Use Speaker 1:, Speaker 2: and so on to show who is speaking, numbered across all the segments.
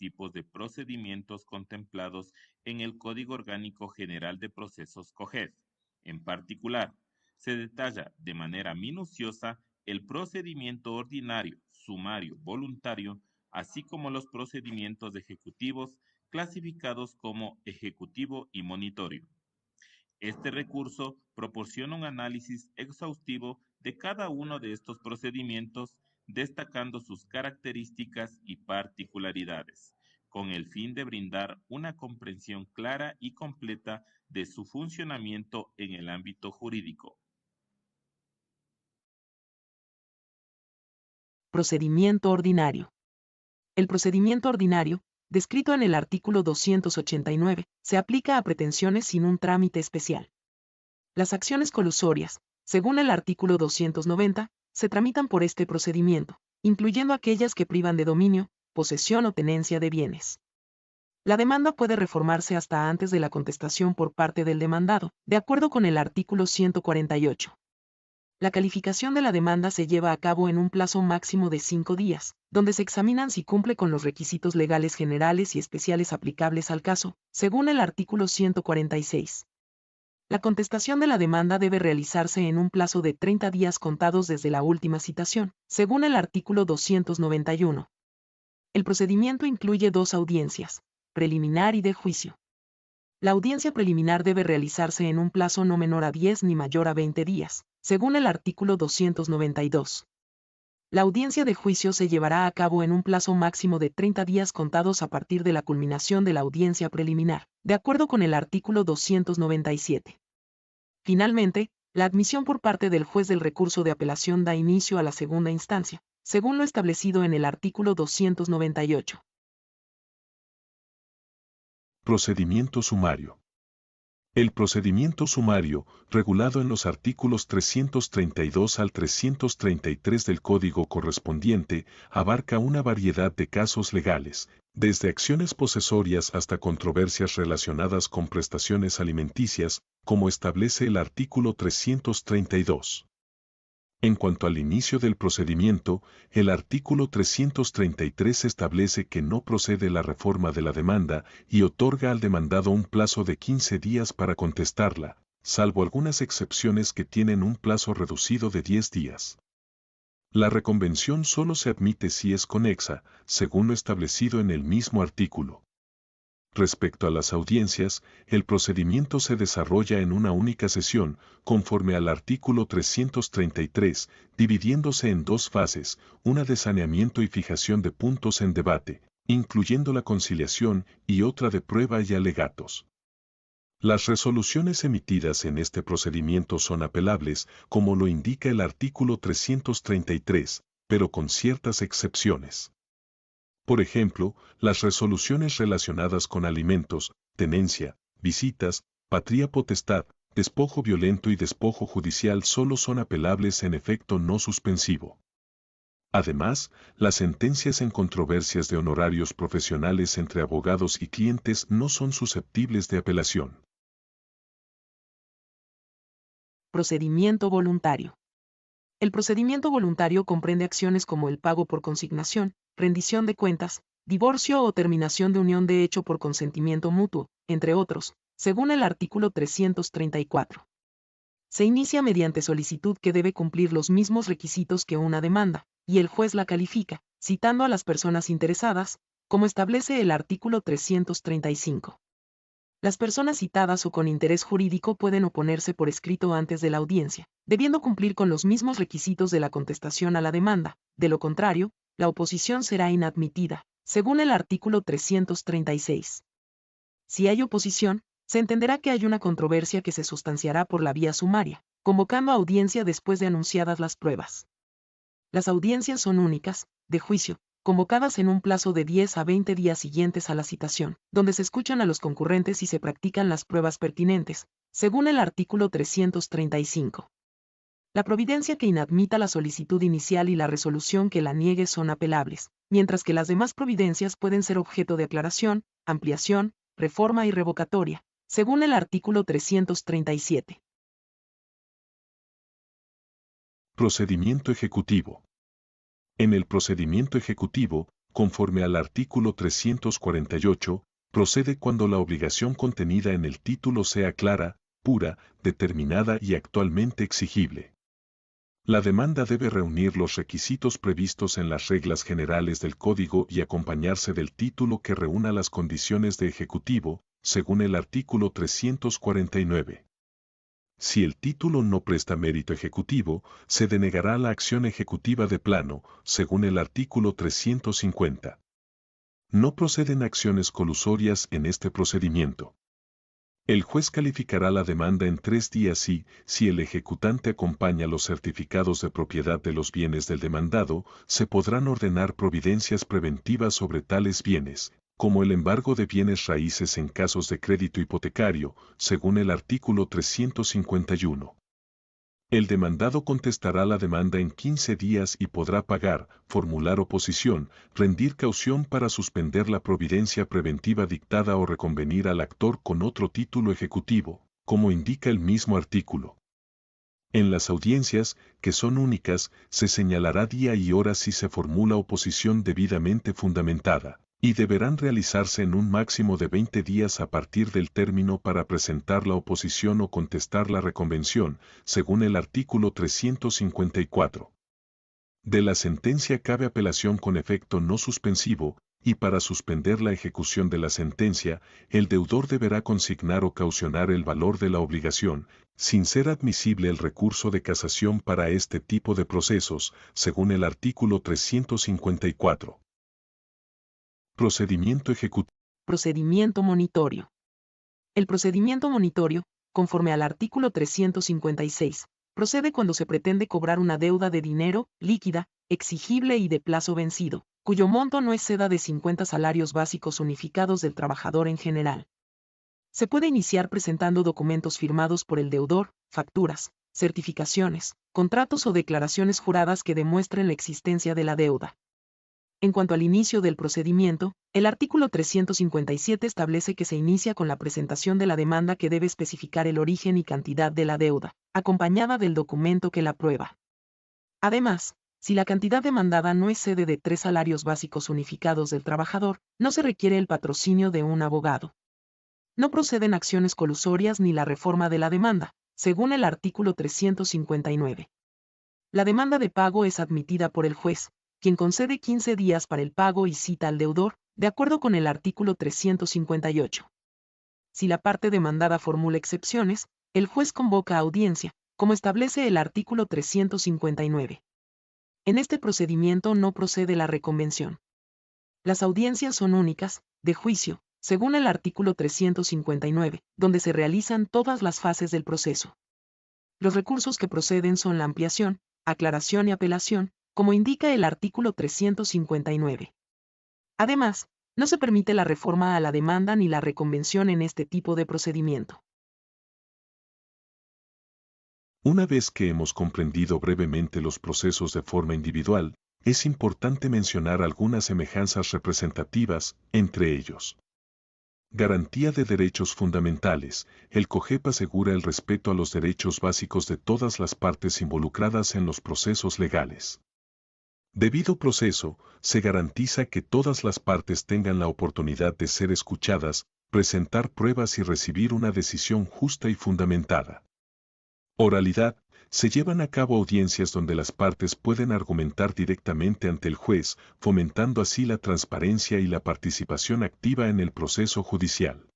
Speaker 1: tipos de procedimientos contemplados en el Código Orgánico General de Procesos COGED. En particular, se detalla de manera minuciosa el procedimiento ordinario, sumario, voluntario, así como los procedimientos ejecutivos clasificados como ejecutivo y monitorio. Este recurso proporciona un análisis exhaustivo de cada uno de estos procedimientos, destacando sus características y particularidades, con el fin de brindar una comprensión clara y completa de su funcionamiento en el ámbito jurídico.
Speaker 2: Procedimiento ordinario. El procedimiento ordinario, descrito en el artículo 289, se aplica a pretensiones sin un trámite especial. Las acciones colusorias, según el artículo 290, se tramitan por este procedimiento, incluyendo aquellas que privan de dominio, posesión o tenencia de bienes. La demanda puede reformarse hasta antes de la contestación por parte del demandado, de acuerdo con el artículo 148. La calificación de la demanda se lleva a cabo en un plazo máximo de 5 días, donde se examinan si cumple con los requisitos legales generales y especiales aplicables al caso, según el artículo 146. La contestación de la demanda debe realizarse en un plazo de 30 días contados desde la última citación, según el artículo 291. El procedimiento incluye 2 audiencias, preliminar y de juicio. La audiencia preliminar debe realizarse en un plazo no menor a 10 ni mayor a 20 días, según el artículo 292. La audiencia de juicio se llevará a cabo en un plazo máximo de 30 días contados a partir de la culminación de la audiencia preliminar, de acuerdo con el artículo 297. Finalmente, la admisión por parte del juez del recurso de apelación da inicio a la segunda instancia, según lo establecido en el artículo 298.
Speaker 3: Procedimiento sumario. El procedimiento sumario, regulado en los artículos 332 al 333 del Código correspondiente, abarca una variedad de casos legales, desde acciones posesorias hasta controversias relacionadas con prestaciones alimenticias, como establece el artículo 332. En cuanto al inicio del procedimiento, el artículo 333 establece que no procede la reforma de la demanda y otorga al demandado un plazo de 15 días para contestarla, salvo algunas excepciones que tienen un plazo reducido de 10 días. La reconvención solo se admite si es conexa, según lo establecido en el mismo artículo. Respecto a las audiencias, el procedimiento se desarrolla en una única sesión, conforme al artículo 333, dividiéndose en 2 fases, una de saneamiento y fijación de puntos en debate, incluyendo la conciliación, y otra de prueba y alegatos. Las resoluciones emitidas en este procedimiento son apelables, como lo indica el artículo 333, pero con ciertas excepciones. Por ejemplo, las resoluciones relacionadas con alimentos, tenencia, visitas, patria potestad, despojo violento y despojo judicial solo son apelables en efecto no suspensivo. Además, las sentencias en controversias de honorarios profesionales entre abogados y clientes no son susceptibles de apelación.
Speaker 2: Procedimiento voluntario. El procedimiento voluntario comprende acciones como el pago por consignación, rendición de cuentas, divorcio o terminación de unión de hecho por consentimiento mutuo, entre otros, según el artículo 334. Se inicia mediante solicitud que debe cumplir los mismos requisitos que una demanda, y el juez la califica, citando a las personas interesadas, como establece el artículo 335. Las personas citadas o con interés jurídico pueden oponerse por escrito antes de la audiencia, debiendo cumplir con los mismos requisitos de la contestación a la demanda. De lo contrario, la oposición será inadmitida, según el artículo 336. Si hay oposición, se entenderá que hay una controversia que se sustanciará por la vía sumaria, convocando a audiencia después de anunciadas las pruebas. Las audiencias son únicas, de juicio, convocadas en un plazo de 10 a 20 días siguientes a la citación, donde se escuchan a los concurrentes y se practican las pruebas pertinentes, según el artículo 335. La providencia que inadmita la solicitud inicial y la resolución que la niegue son apelables, mientras que las demás providencias pueden ser objeto de aclaración, ampliación, reforma y revocatoria, según el artículo 337.
Speaker 3: Procedimiento ejecutivo. En el procedimiento ejecutivo, conforme al artículo 348, procede cuando la obligación contenida en el título sea clara, pura, determinada y actualmente exigible. La demanda debe reunir los requisitos previstos en las reglas generales del Código y acompañarse del título que reúna las condiciones de ejecutivo, según el artículo 349. Si el título no presta mérito ejecutivo, se denegará la acción ejecutiva de plano, según el artículo 350. No proceden acciones colusorias en este procedimiento. El juez calificará la demanda en 3 días y, si el ejecutante acompaña los certificados de propiedad de los bienes del demandado, se podrán ordenar providencias preventivas sobre tales bienes, como el embargo de bienes raíces en casos de crédito hipotecario, según el artículo 351. El demandado contestará la demanda en 15 días y podrá pagar, formular oposición, rendir caución para suspender la providencia preventiva dictada o reconvenir al actor con otro título ejecutivo, como indica el mismo artículo. En las audiencias, que son únicas, se señalará día y hora si se formula oposición debidamente fundamentada, y deberán realizarse en un máximo de 20 días a partir del término para presentar la oposición o contestar la reconvención, según el artículo 354. De la sentencia cabe apelación con efecto no suspensivo, y para suspender la ejecución de la sentencia, el deudor deberá consignar o caucionar el valor de la obligación, sin ser admisible el recurso de casación para este tipo de procesos, según el artículo 354. Procedimiento ejecutivo.
Speaker 2: Procedimiento monitorio. El procedimiento monitorio, conforme al artículo 356, procede cuando se pretende cobrar una deuda de dinero, líquida, exigible y de plazo vencido, cuyo monto no exceda de 50 salarios básicos unificados del trabajador en general. Se puede iniciar presentando documentos firmados por el deudor, facturas, certificaciones, contratos o declaraciones juradas que demuestren la existencia de la deuda. En cuanto al inicio del procedimiento, el artículo 357 establece que se inicia con la presentación de la demanda que debe especificar el origen y cantidad de la deuda, acompañada del documento que la prueba. Además, si la cantidad demandada no excede de 3 salarios básicos unificados del trabajador, no se requiere el patrocinio de un abogado. No proceden acciones colusorias ni la reforma de la demanda, según el artículo 359. La demanda de pago es admitida por el juez, quien concede 15 días para el pago y cita al deudor, de acuerdo con el artículo 358. Si la parte demandada formula excepciones, el juez convoca a audiencia, como establece el artículo 359. En este procedimiento no procede la reconvención. Las audiencias son únicas, de juicio, según el artículo 359, donde se realizan todas las fases del proceso. Los recursos que proceden son la ampliación, aclaración y apelación, como indica el artículo 359. Además, no se permite la reforma a la demanda ni la reconvención en este tipo de procedimiento.
Speaker 3: Una vez que hemos comprendido brevemente los procesos de forma individual, es importante mencionar algunas semejanzas representativas, entre ellos. Garantía de derechos fundamentales. El COGEP asegura el respeto a los derechos básicos de todas las partes involucradas en los procesos legales. Debido proceso, se garantiza que todas las partes tengan la oportunidad de ser escuchadas, presentar pruebas y recibir una decisión justa y fundamentada. Oralidad. Se llevan a cabo audiencias donde las partes pueden argumentar directamente ante el juez, fomentando así la transparencia y la participación activa en el proceso judicial.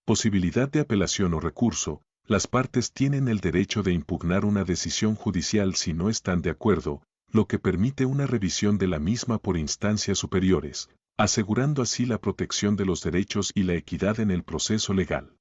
Speaker 3: Posibilidad de apelación o recurso. Las partes tienen el derecho de impugnar una decisión judicial si no están de acuerdo, lo que permite una revisión de la misma por instancias superiores, asegurando así la protección de los derechos y la equidad en el proceso legal.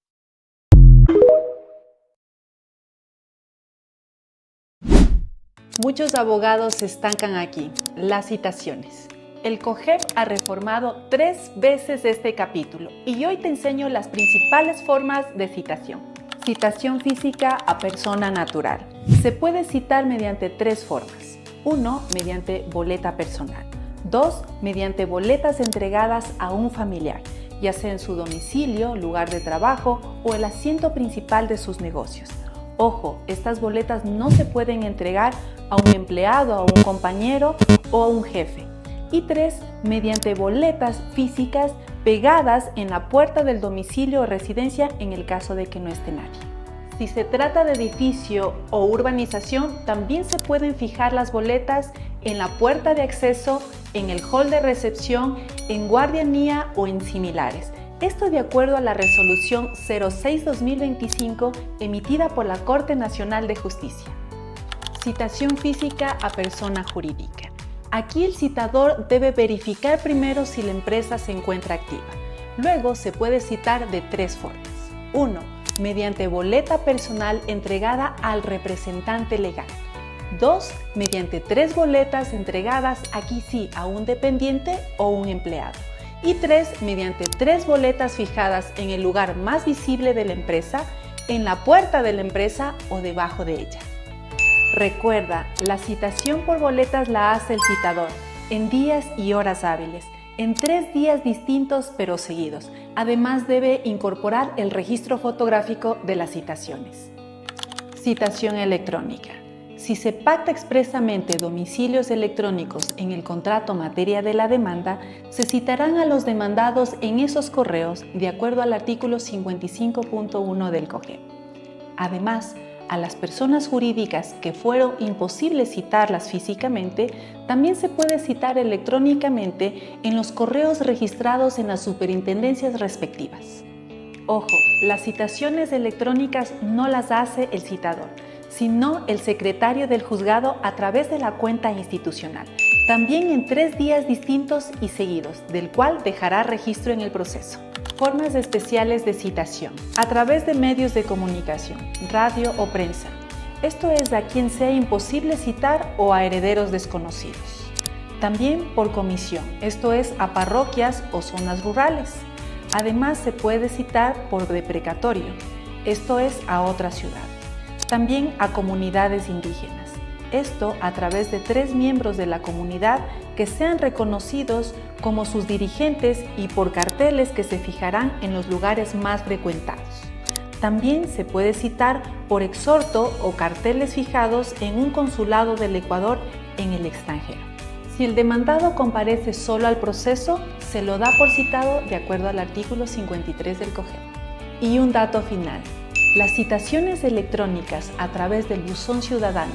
Speaker 4: Muchos abogados se estancan aquí, las citaciones. El COGEP ha reformado 3 veces este capítulo y hoy te enseño las principales formas de citación. Citación física a persona natural. Se puede citar mediante 3 formas. 1. Mediante boleta personal. 2. Mediante boletas entregadas a un familiar, ya sea en su domicilio, lugar de trabajo o el asiento principal de sus negocios. Ojo, estas boletas no se pueden entregar a un empleado, a un compañero o a un jefe. Y 3, mediante boletas físicas pegadas en la puerta del domicilio o residencia en el caso de que no esté nadie. Si se trata de edificio o urbanización, también se pueden fijar las boletas en la puerta de acceso, en el hall de recepción, en guardianía o en similares. Esto de acuerdo a la resolución 06-2025 emitida por la Corte Nacional de Justicia. Citación física a persona jurídica. Aquí el citador debe verificar primero si la empresa se encuentra activa. Luego se puede citar de 3 formas. 1. Mediante boleta personal entregada al representante legal. 2. Mediante 3 boletas entregadas, aquí sí, a un dependiente o un empleado. Y 3. Mediante 3 boletas fijadas en el lugar más visible de la empresa, en la puerta de la empresa o debajo de ella. Recuerda, la citación por boletas la hace el citador en días y horas hábiles, en 3 días distintos pero seguidos. Además debe incorporar el registro fotográfico de las citaciones. Citación electrónica. Si se pacta expresamente domicilios electrónicos en el contrato materia de la demanda, se citarán a los demandados en esos correos de acuerdo al artículo 55.1 del COGEP. Además, a las personas jurídicas que fueron imposible citarlas físicamente, también se puede citar electrónicamente en los correos registrados en las superintendencias respectivas. Ojo, las citaciones electrónicas no las hace el citador, sino el secretario del juzgado a través de la cuenta institucional, también en 3 días distintos y seguidos, del cual dejará registro en el proceso. Formas especiales de citación, a través de medios de comunicación, radio o prensa. Esto es a quien sea imposible citar o a herederos desconocidos. También por comisión, esto es a parroquias o zonas rurales. Además se puede citar por deprecatorio, esto es a otra ciudad. También a comunidades indígenas, esto a través de 3 miembros de la comunidad que sean reconocidos como sus dirigentes y por carteles que se fijarán en los lugares más frecuentados. También se puede citar por exhorto o carteles fijados en un consulado del Ecuador en el extranjero. Si el demandado comparece solo al proceso, se lo da por citado de acuerdo al artículo 53 del COGEP. Y un dato final. Las citaciones electrónicas a través del buzón ciudadano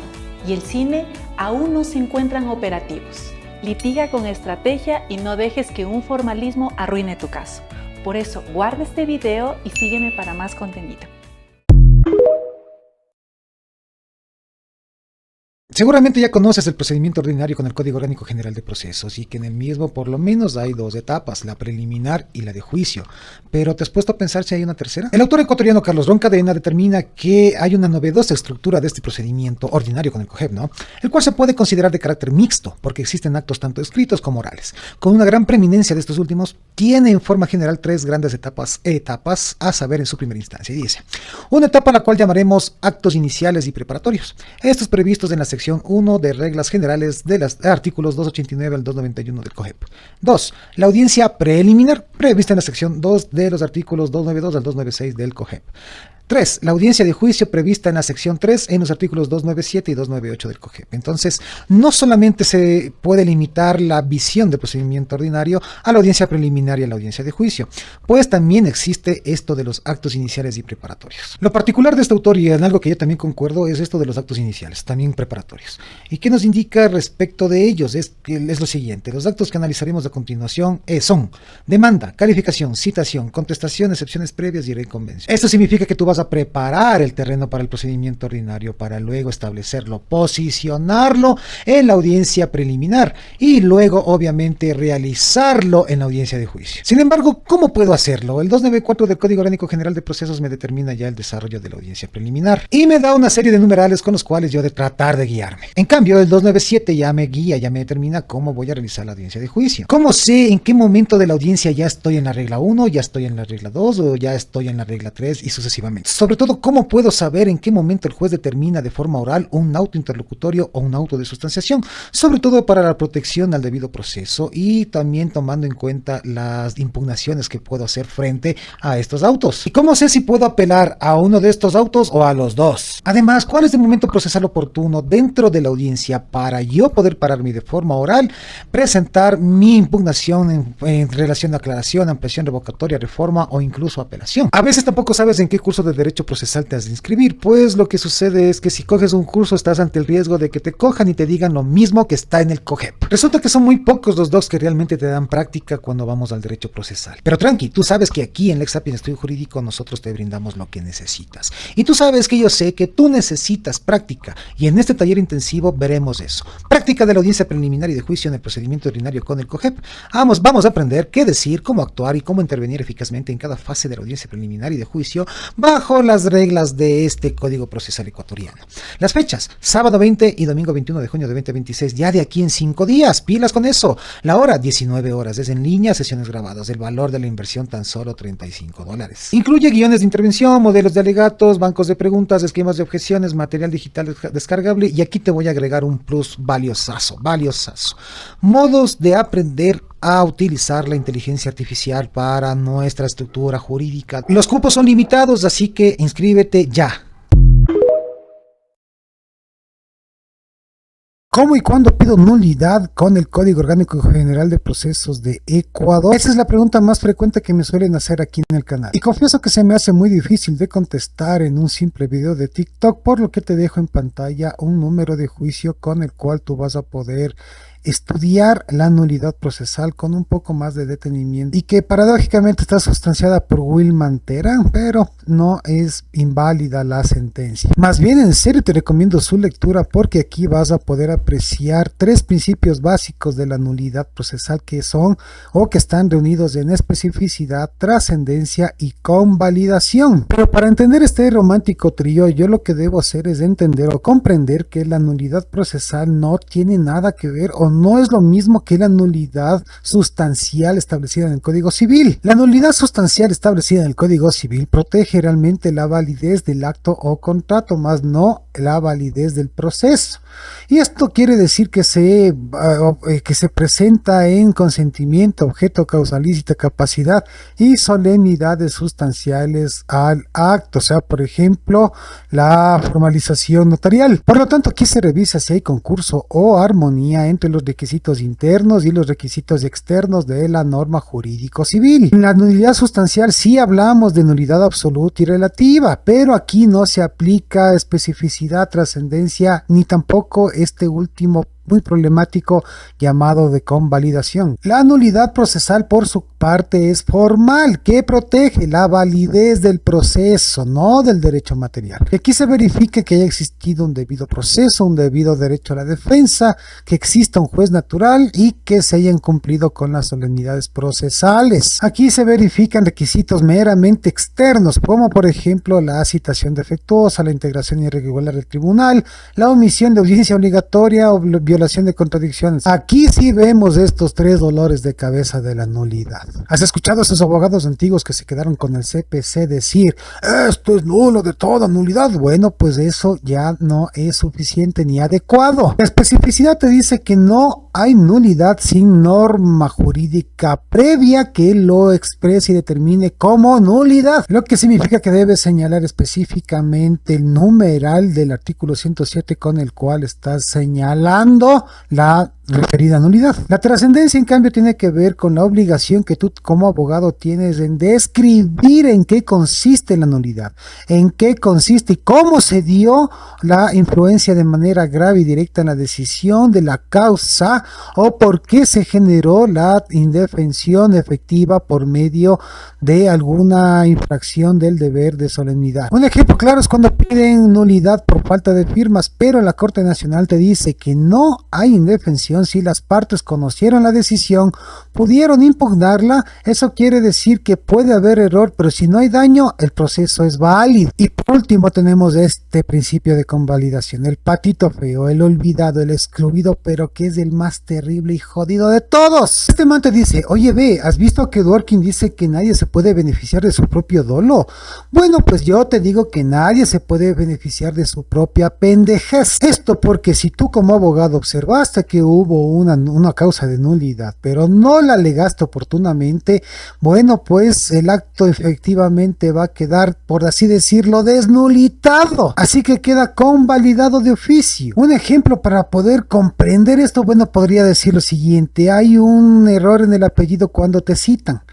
Speaker 4: y el CINE aún no se encuentran operativos. Litiga con estrategia y no dejes que un formalismo arruine tu caso. Por eso, guarda este video y sígueme para más contenido.
Speaker 5: Seguramente ya conoces el procedimiento ordinario con el Código Orgánico General de Procesos y que en el mismo por lo menos hay 2 etapas, la preliminar y la de juicio. Pero ¿te has puesto a pensar si hay una tercera? El autor ecuatoriano Carlos Roncadena determina que hay una novedosa estructura de este procedimiento ordinario con el COGEP, ¿no? El cual se puede considerar de carácter mixto, porque existen actos tanto escritos como orales. Con una gran preeminencia de estos últimos, tiene en forma general 3 grandes etapas a saber en su primera instancia. Y dice, una etapa a la cual llamaremos actos iniciales y preparatorios. Estos previstos en la sección 1 de reglas generales de los artículos 289 al 291 del COGEP. 2. La audiencia preliminar, prevista en la sección 2 de los artículos 292 al 296 del COGEP. 3. La audiencia de juicio prevista en la sección 3 en los artículos 297 y 298 del COGEP. Entonces, no solamente se puede limitar la visión del procedimiento ordinario a la audiencia preliminar y a la audiencia de juicio, pues también existe esto de los actos iniciales y preparatorios. Lo particular de este autor, y en algo que yo también concuerdo, es esto de los actos iniciales, también preparatorios. ¿Y qué nos indica respecto de ellos? Es lo siguiente, los actos que analizaremos a continuación son demanda, calificación, citación, contestación, excepciones previas y reconvención. Esto significa que tú vas a preparar el terreno para el procedimiento ordinario para luego establecerlo, posicionarlo en la audiencia preliminar y luego obviamente realizarlo en la audiencia de juicio. Sin embargo, ¿cómo puedo hacerlo? El 294 del Código Orgánico General de Procesos me determina ya el desarrollo de la audiencia preliminar y me da una serie de numerales con los cuales yo he de tratar de guiarme. En cambio, el 297 ya me guía, ya me determina cómo voy a realizar la audiencia de juicio. ¿Cómo sé en qué momento de la audiencia ya estoy en la regla 1, ya estoy en la regla 2 o ya estoy en la regla 3 y sucesivamente? jurídicamente. Sobre todo, ¿cómo puedo saber en qué momento el juez determina de forma oral un auto interlocutorio o un auto de sustanciación? Sobre todo para la protección al debido proceso y también tomando en cuenta las impugnaciones que puedo hacer frente a estos autos. ¿Y cómo sé si puedo apelar a uno de estos autos o a los dos? Además, ¿cuál es el momento procesal oportuno dentro de la audiencia para yo poder pararme de forma oral, presentar mi impugnación en relación a aclaración, ampliación, revocatoria, reforma o incluso apelación? A veces tampoco sabes en qué curso de derecho procesal te has de inscribir, pues lo que sucede es que si coges un curso estás ante el riesgo de que te cojan y te digan lo mismo que está en el COGEP. Resulta que son muy pocos los docs que realmente te dan práctica cuando vamos al derecho procesal. Pero tranqui, tú sabes que aquí en Lexapin Estudio Jurídico nosotros te brindamos lo que necesitas. Y tú sabes que yo sé que tú necesitas práctica y en este taller intensivo veremos eso. Práctica de la audiencia preliminar y de juicio en el procedimiento ordinario con el COGEP. Vamos a aprender qué decir, cómo actuar y cómo intervenir eficazmente en cada fase de la audiencia preliminar y de juicio bajo las reglas de este Código Procesal ecuatoriano. Las fechas, sábado 20 y domingo 21 de junio de 2026, ya de aquí en 5 días, pilas con eso. La hora, 19 horas, es en línea, sesiones grabadas. El valor de la inversión tan solo $35. Incluye guiones de intervención, modelos de alegatos, bancos de preguntas, esquemas de objeciones, material digital descargable y aquí te voy a agregar un plus valiosazo. Modos de aprender a utilizar la inteligencia artificial para nuestra estructura jurídica. Los cupos son limitados, así que inscríbete ya. ¿Cómo y cuándo pido nulidad con el Código Orgánico General de Procesos de Ecuador? Esa es la pregunta más frecuente que me suelen hacer aquí en el canal. Y confieso que se me hace muy difícil de contestar en un simple video de TikTok, por lo que te dejo en pantalla un número de juicio con el cual tú vas a poder estudiar la nulidad procesal con un poco más de detenimiento y que paradójicamente está sustanciada por Wilman Terán, pero no es inválida la sentencia. Más bien, en serio te recomiendo su lectura porque aquí vas a poder apreciar 3 principios básicos de la nulidad procesal que son o que están reunidos en especificidad, trascendencia y convalidación. Pero para entender este romántico trío, yo lo que debo hacer es entender o comprender que la nulidad procesal no tiene nada que ver o no es lo mismo que la nulidad sustancial establecida en el Código Civil. La nulidad sustancial establecida en el Código Civil protege realmente la validez del acto o contrato, más no la validez del proceso. Y esto quiere decir que se presenta en consentimiento, objeto, causa lícita, capacidad y solemnidades sustanciales al acto, o sea, por ejemplo, la formalización notarial. Por lo tanto, aquí se revisa si hay concurso o armonía entre los requisitos internos y los requisitos externos de la norma jurídico civil. En la nulidad sustancial sí hablamos de nulidad absoluta y relativa, pero aquí no se aplica especificidad, trascendencia, ni tampoco este último muy problemático llamado de convalidación. La nulidad procesal por su parte es formal, que protege la validez del proceso, no del derecho material. Que aquí se verifique que haya existido un debido proceso, un debido derecho a la defensa, que exista un juez natural y que se hayan cumplido con las solemnidades procesales. Aquí se verifican requisitos meramente externos, como por ejemplo la citación defectuosa, la integración irregular del tribunal, la omisión de audiencia obligatoria o violación de contradicciones. Aquí sí vemos estos 3 dolores de cabeza de la nulidad. ¿Has escuchado a esos abogados antiguos que se quedaron con el CPC decir esto es nulo de toda nulidad? Bueno, pues eso ya no es suficiente ni adecuado. La especificidad te dice que no hay nulidad sin norma jurídica previa que lo exprese y determine como nulidad, lo que significa que debes señalar específicamente el numeral del artículo 107 con el cual estás señalando la referida nulidad. La trascendencia, en cambio, tiene que ver con la obligación que tú como abogado tienes en describir en qué consiste la nulidad, en qué consiste y cómo se dio la influencia de manera grave y directa en la decisión de la causa o por qué se generó la indefensión efectiva por medio de alguna infracción del deber de solemnidad. Un ejemplo claro es cuando piden nulidad por falta de firmas, pero la Corte Nacional te dice que no hay indefensión decisión, si las partes conocieron la decisión, pudieron impugnarla, eso quiere decir que puede haber error, pero si no hay daño, el proceso es válido. Y por último tenemos este principio de convalidación, el patito feo, el olvidado, el excluido, pero que es el más terrible y jodido de todos. Este man te dice, oye ve, ¿has visto que Dworkin dice que nadie se puede beneficiar de su propio dolo? Bueno, pues yo te digo que nadie se puede beneficiar de su propia pendejez. Esto porque si tú como abogado observaste que hubo una causa de nulidad, pero no la alegaste oportunamente, bueno, pues el acto efectivamente va a quedar, por así decirlo, desnulitado. Así que queda convalidado de oficio. Un ejemplo para poder comprender esto, bueno, podría decir lo siguiente: hay un error en el apellido cuando te citan,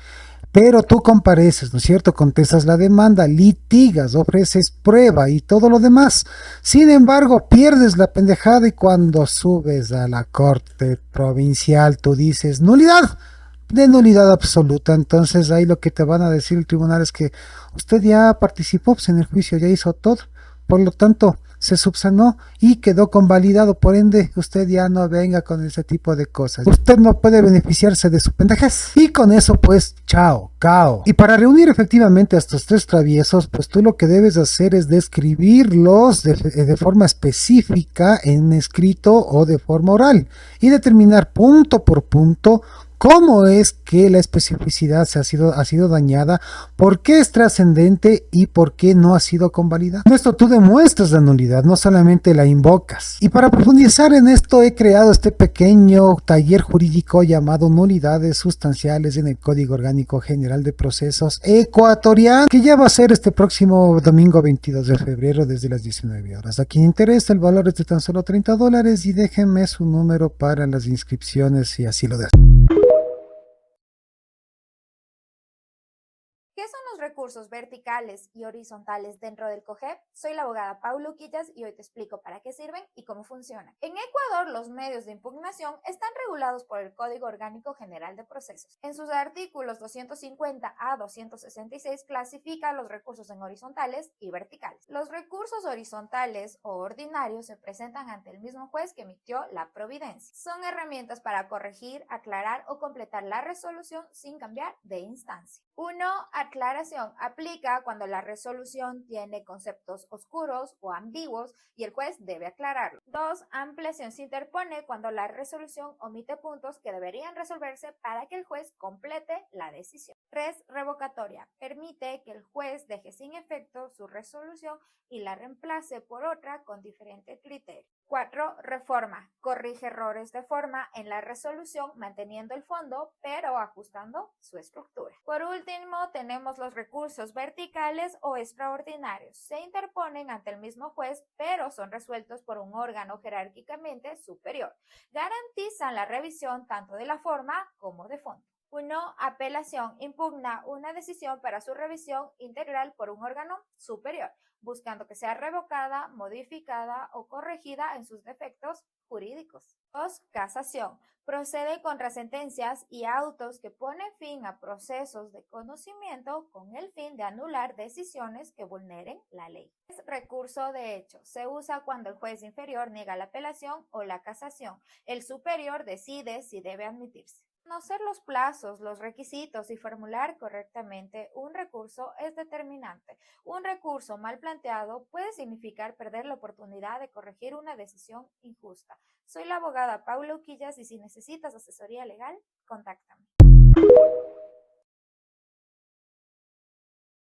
Speaker 5: pero tú compareces, ¿no es cierto? Contestas la demanda, litigas, ofreces prueba y todo lo demás. Sin embargo, pierdes la pendejada y cuando subes a la corte provincial tú dices nulidad, de nulidad absoluta. Entonces ahí lo que te van a decir el tribunal es que usted ya participó pues, en el juicio, ya hizo todo, por lo tanto se subsanó y quedó convalidado, por ende usted ya no venga con ese tipo de cosas, usted no puede beneficiarse de su pendejez. Y con eso pues chao, cao. Y para reunir efectivamente a estos tres traviesos, pues tú lo que debes hacer es describirlos de forma específica en escrito o de forma oral y determinar punto por punto cómo es que la especificidad ha sido dañada, por qué es trascendente y por qué no ha sido convalidada. Con esto tú demuestras la nulidad, no solamente la invocas. Y para profundizar en esto he creado este pequeño taller jurídico llamado Nulidades Sustanciales en el Código Orgánico General de Procesos ecuatoriano, que ya va a ser este próximo domingo 22 de febrero desde las 19 horas. A quien interesa, el valor es de tan solo $30 y déjenme su número para las inscripciones si así lo desean.
Speaker 6: ¿Qué son los recursos verticales y horizontales dentro del COGEP? Soy la abogada Paula Uquillas y hoy te explico para qué sirven y cómo funcionan. En Ecuador, los medios de impugnación están regulados por el Código Orgánico General de Procesos. En sus artículos 250 a 266 clasifica los recursos en horizontales y verticales. Los recursos horizontales o ordinarios se presentan ante el mismo juez que emitió la providencia. Son herramientas para corregir, aclarar o completar la resolución sin cambiar de instancia. 1. Aclaración. Aplica cuando la resolución tiene conceptos oscuros o ambiguos y el juez debe aclararlo. 2. Ampliación. Se interpone cuando la resolución omite puntos que deberían resolverse para que el juez complete la decisión. 3. Revocatoria. Permite que el juez deje sin efecto su resolución y la reemplace por otra con diferente criterio. 4. Reforma. Corrige errores de forma en la resolución manteniendo el fondo pero ajustando su estructura. Por último, tenemos los recursos verticales o extraordinarios. Se interponen ante el mismo juez pero son resueltos por un órgano jerárquicamente superior. Garantizan la revisión tanto de la forma como de fondo. 1. Apelación. Impugna una decisión para su revisión integral por un órgano superior, buscando que sea revocada, modificada o corregida en sus defectos jurídicos. 2. Casación. Procede contra sentencias y autos que ponen fin a procesos de conocimiento con el fin de anular decisiones que vulneren la ley. 3. Recurso de hecho. Se usa cuando el juez inferior niega la apelación o la casación. El superior decide si debe admitirse. Conocer los plazos, los requisitos y formular correctamente un recurso es determinante. Un recurso mal planteado puede significar perder la oportunidad de corregir una decisión injusta. Soy la abogada Paula Uquillas y si necesitas asesoría legal, contáctame.